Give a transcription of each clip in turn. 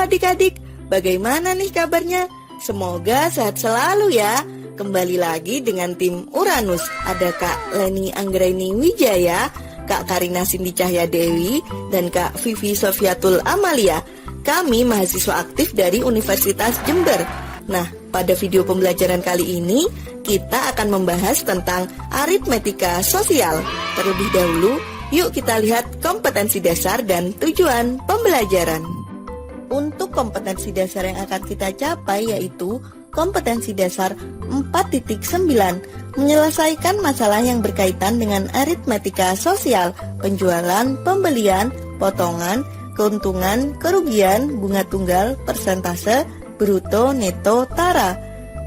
adik-adik, bagaimana nih kabarnya? Semoga sehat selalu ya. Kembali lagi dengan tim Uranus. Ada Kak Leni Anggraini Wijaya, Kak Karina Cindy Cahya Dewi, dan Kak Vivi Sofiatul Amalia. Kami mahasiswa aktif dari Universitas Jember. Nah, pada video pembelajaran kali ini, kita akan membahas tentang aritmetika sosial. Terlebih dahulu, yuk kita lihat kompetensi dasar dan tujuan pembelajaran. Untuk kompetensi dasar yang akan kita capai yaitu kompetensi dasar 4.9, menyelesaikan masalah yang berkaitan dengan aritmetika sosial, penjualan, pembelian, potongan, keuntungan, kerugian, bunga tunggal, persentase, bruto, neto, tara.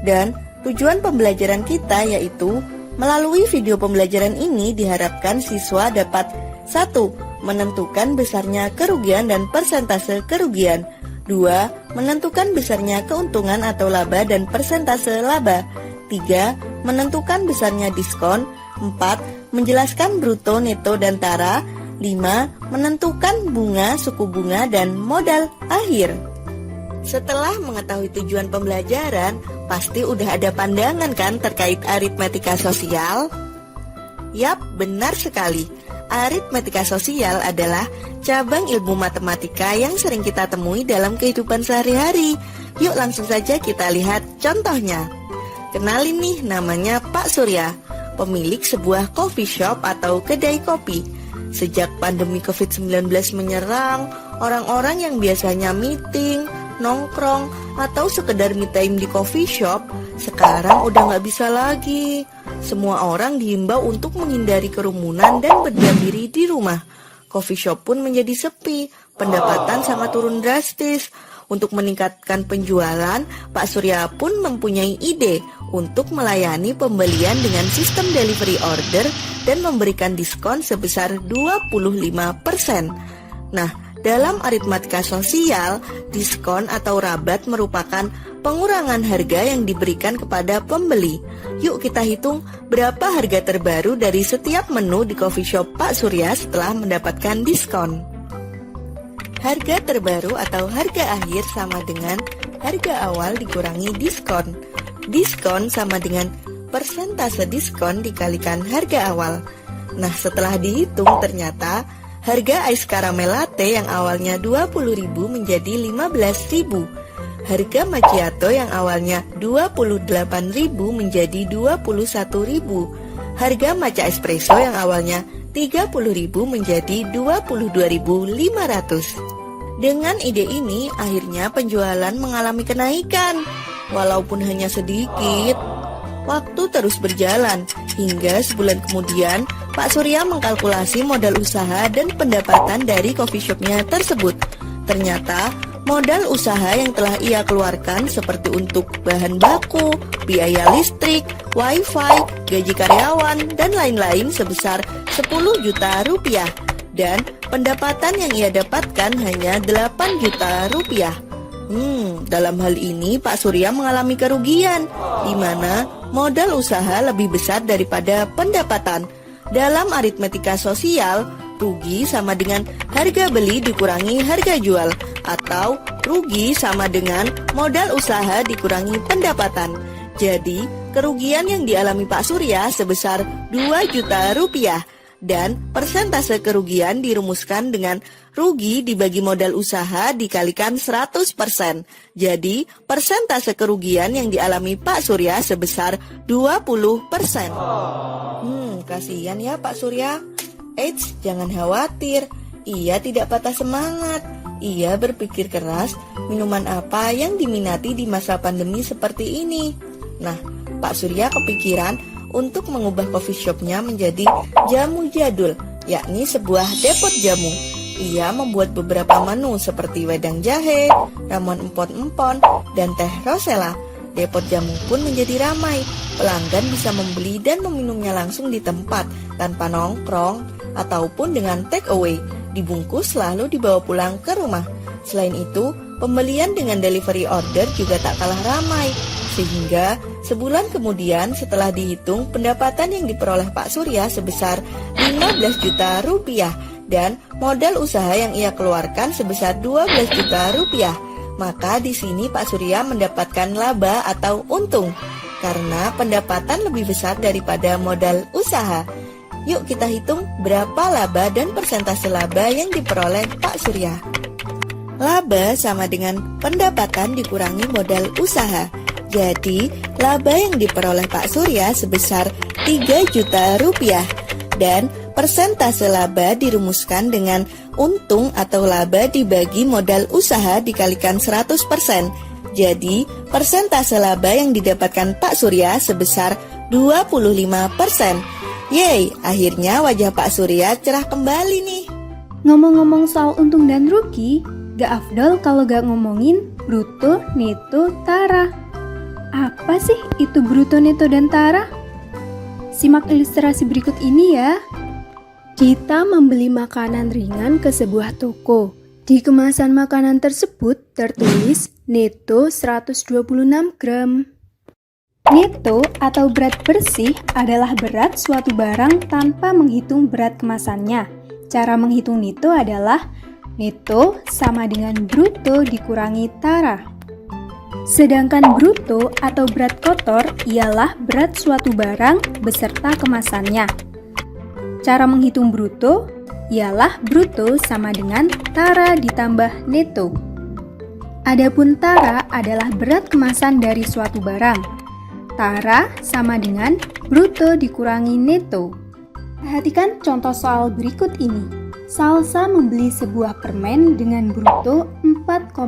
Dan tujuan pembelajaran kita yaitu melalui video pembelajaran ini diharapkan siswa dapat 1. Menentukan besarnya kerugian dan persentase kerugian. 2. Menentukan besarnya keuntungan atau laba dan persentase laba. 3. Menentukan besarnya diskon. 4. Menjelaskan bruto, neto, dan tara. 5. Menentukan bunga, suku bunga, dan modal akhir. Setelah mengetahui tujuan pembelajaran, pasti udah ada pandangan kan terkait aritmetika sosial? Yap, benar sekali. Aritmetika sosial adalah cabang ilmu matematika yang sering kita temui dalam kehidupan sehari-hari. Yuk langsung saja kita lihat contohnya. Kenalin nih, namanya Pak Surya, pemilik sebuah coffee shop atau kedai kopi. Sejak pandemi COVID-19 menyerang, orang-orang yang biasanya meeting, nongkrong, atau sekedar me time di coffee shop, sekarang udah gak bisa lagi. Semua orang dihimbau untuk menghindari kerumunan dan berdiam diri di rumah. Coffee shop pun menjadi sepi, pendapatan sangat turun drastis. Untuk meningkatkan penjualan, Pak Surya pun mempunyai ide untuk melayani pembelian dengan sistem delivery order dan memberikan diskon sebesar 25%. Nah, dalam aritmetika sosial, diskon atau rabat merupakan pengurangan harga yang diberikan kepada pembeli. Yuk kita hitung berapa harga terbaru dari setiap menu di coffee shop Pak Surya setelah mendapatkan diskon. Harga terbaru atau harga akhir sama dengan harga awal dikurangi diskon. Diskon sama dengan persentase diskon dikalikan harga awal. Nah, setelah dihitung ternyata harga ais karamel latte yang awalnya 20.000 menjadi 15.000. Harga macchiato yang awalnya 28.000 menjadi 21.000. Harga matcha espresso yang awalnya 30.000 menjadi 22.500. Dengan ide ini, akhirnya penjualan mengalami kenaikan. Walaupun hanya sedikit, waktu terus berjalan. Hingga sebulan kemudian, Pak Surya mengkalkulasi modal usaha dan pendapatan dari coffee shopnya tersebut. Ternyata, modal usaha yang telah ia keluarkan seperti untuk bahan baku, biaya listrik, wifi, gaji karyawan, dan lain-lain sebesar 10 juta rupiah. Dan pendapatan yang ia dapatkan hanya 8 juta rupiah. Dalam hal ini Pak Surya mengalami kerugian, di mana modal usaha lebih besar daripada pendapatan. Dalam aritmetika sosial, rugi sama dengan harga beli dikurangi harga jual, atau rugi sama dengan modal usaha dikurangi pendapatan. Jadi, kerugian yang dialami Pak Surya sebesar 2 juta rupiah. Dan persentase kerugian dirumuskan dengan rugi dibagi modal usaha dikalikan 100%. Jadi, persentase kerugian yang dialami Pak Surya sebesar 20%. Kasihan ya Pak Surya. Eits, jangan khawatir. Ia tidak patah semangat. Ia berpikir keras minuman apa yang diminati di masa pandemi seperti ini. Nah, Pak Surya kepikiran untuk mengubah coffee shopnya menjadi jamu jadul, yakni sebuah depot jamu. Ia membuat beberapa menu seperti wedang jahe, ramuan empon-empon, dan teh rosella. Depot jamu pun menjadi ramai. Pelanggan bisa membeli dan meminumnya langsung di tempat, tanpa nongkrong, ataupun dengan take away. Dibungkus lalu dibawa pulang ke rumah. Selain itu, pembelian dengan delivery order juga tak kalah ramai. Sehingga sebulan kemudian setelah dihitung, pendapatan yang diperoleh Pak Surya sebesar 15 juta rupiah dan modal usaha yang ia keluarkan sebesar 12 juta rupiah. Maka di sini Pak Surya mendapatkan laba atau untung karena pendapatan lebih besar daripada modal usaha. Yuk kita hitung berapa laba dan persentase laba yang diperoleh Pak Surya. Laba sama dengan pendapatan dikurangi modal usaha. Jadi laba yang diperoleh Pak Surya sebesar 3 juta rupiah. Dan persentase laba dirumuskan dengan untung atau laba dibagi modal usaha dikalikan 100%. Jadi, persentase laba yang didapatkan Pak Surya sebesar 25%. Yeay, akhirnya wajah Pak Surya cerah kembali nih. Ngomong-ngomong soal untung dan rugi, gak afdol kalau gak ngomongin bruto, neto, tara. Apa sih itu bruto, neto, dan tara? Simak ilustrasi berikut ini ya. Kita membeli makanan ringan ke sebuah toko. Di kemasan makanan tersebut tertulis neto 126 gram. Neto atau berat bersih adalah berat suatu barang tanpa menghitung berat kemasannya. Cara menghitung neto adalah neto sama dengan bruto dikurangi tara. Sedangkan bruto atau berat kotor ialah berat suatu barang beserta kemasannya. Cara menghitung bruto ialah bruto sama dengan tara ditambah neto. Adapun tara adalah berat kemasan dari suatu barang. Tara sama dengan bruto dikurangi neto. Perhatikan contoh soal berikut ini. Salsa membeli sebuah permen dengan bruto 4,5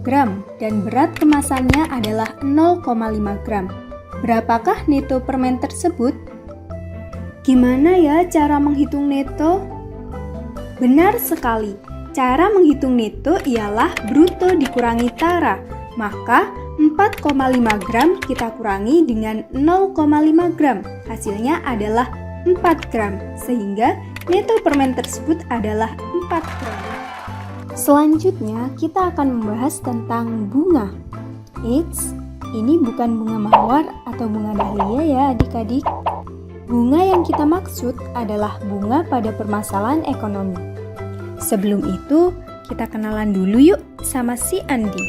gram dan berat kemasannya adalah 0,5 gram. Berapakah neto permen tersebut? Gimana ya cara menghitung neto? Benar sekali, cara menghitung neto ialah bruto dikurangi tara. Maka 4,5 gram kita kurangi dengan 0,5 gram. Hasilnya adalah 4 gram, sehingga neto permen tersebut adalah 4 gram. Selanjutnya, kita akan membahas tentang bunga. Eits, ini bukan bunga mawar atau bunga dahlia ya adik-adik. Bunga yang kita maksud adalah bunga pada permasalahan ekonomi. Sebelum itu, kita kenalan dulu yuk sama si Andi.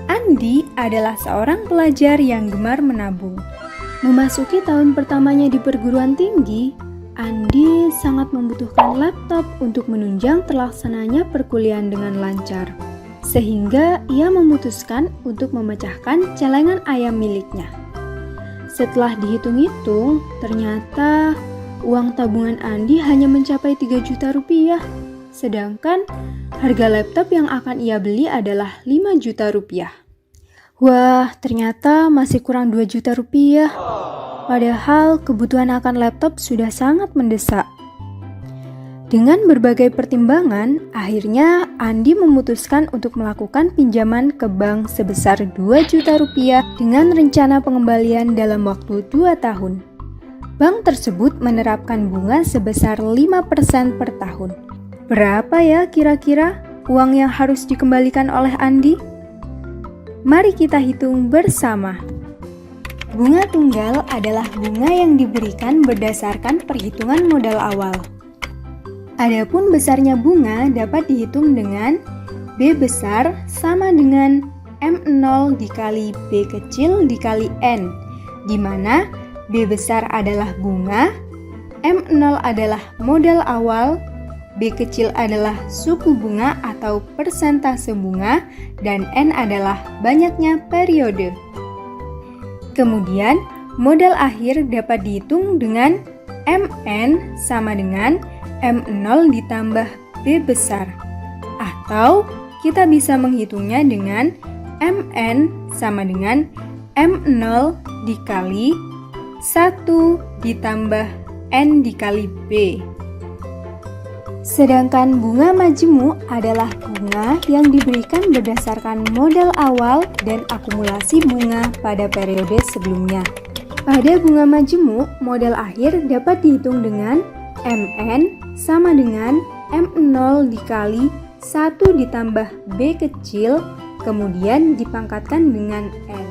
Andi adalah seorang pelajar yang gemar menabung. Memasuki tahun pertamanya di perguruan tinggi, Andi sangat membutuhkan laptop untuk menunjang terlaksananya perkuliahan dengan lancar. Sehingga ia memutuskan untuk memecahkan celengan ayam miliknya. Setelah dihitung-hitung, ternyata uang tabungan Andi hanya mencapai 3 juta rupiah. Sedangkan harga laptop yang akan ia beli adalah 5 juta rupiah. Wah, ternyata masih kurang 2 juta rupiah. Padahal kebutuhan akan laptop sudah sangat mendesak. Dengan berbagai pertimbangan, akhirnya Andi memutuskan untuk melakukan pinjaman ke bank sebesar 2 juta rupiah dengan rencana pengembalian dalam waktu 2 tahun. Bank tersebut menerapkan bunga sebesar 5% per tahun. Berapa ya kira-kira uang yang harus dikembalikan oleh Andi? Mari kita hitung bersama. Bunga tunggal adalah bunga yang diberikan berdasarkan perhitungan modal awal. Adapun besarnya bunga dapat dihitung dengan B besar sama dengan M0 dikali B kecil dikali N, di mana B besar adalah bunga, M0 adalah modal awal, B kecil adalah suku bunga atau persentase bunga, dan N adalah banyaknya periode. Kemudian, modal akhir dapat dihitung dengan MN sama dengan M0 ditambah B besar. Atau kita bisa menghitungnya dengan MN sama dengan M0 dikali 1 ditambah N dikali B. Sedangkan bunga majemuk adalah bunga yang diberikan berdasarkan modal awal dan akumulasi bunga pada periode sebelumnya. Pada bunga majemuk, modal akhir dapat dihitung dengan MN sama dengan M0 dikali 1 ditambah B kecil, kemudian dipangkatkan dengan N.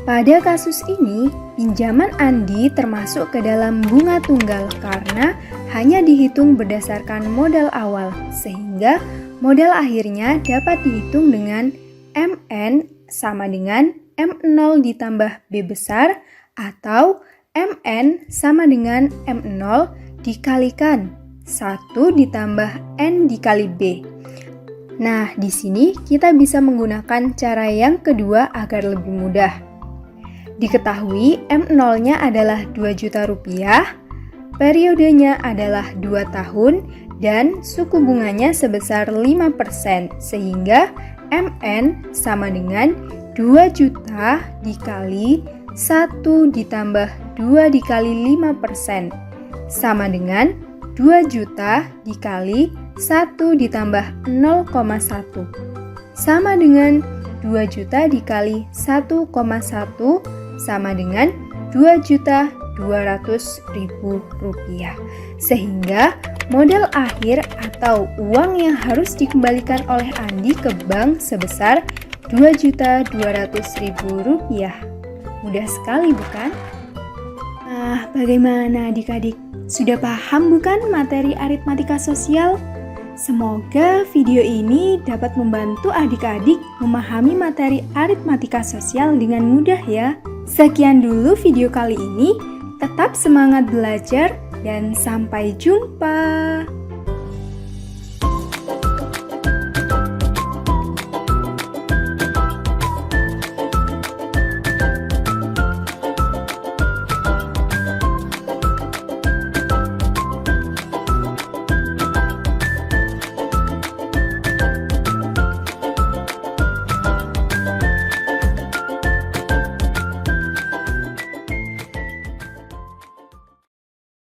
Pada kasus ini, pinjaman Andi termasuk ke dalam bunga tunggal karena hanya dihitung berdasarkan modal awal, sehingga Modal akhirnya dapat dihitung dengan MN sama dengan M0 ditambah B besar atau MN sama dengan M0 dikalikan 1 ditambah N dikali B. Nah, di sini kita bisa menggunakan cara yang kedua agar lebih mudah. Diketahui M0-nya adalah 2 juta rupiah, periodenya adalah 2 tahun, dan suku bunganya sebesar 5%, sehingga MN sama dengan 2 juta dikali 1 ditambah 2 dikali 5%, sama dengan 2 juta dikali 1 ditambah 0,1, sama dengan 2 juta dikali 1,1, sama dengan 2.200.000 rupiah. Sehingga modal akhir atau uang yang harus dikembalikan oleh Andi ke bank sebesar 2.200.000 rupiah. Mudah sekali bukan? Nah, bagaimana adik-adik? Sudah paham bukan materi aritmatika sosial? Semoga video ini dapat membantu adik-adik memahami materi aritmatika sosial dengan mudah ya. Sekian dulu video kali ini. Tetap semangat belajar dan sampai jumpa.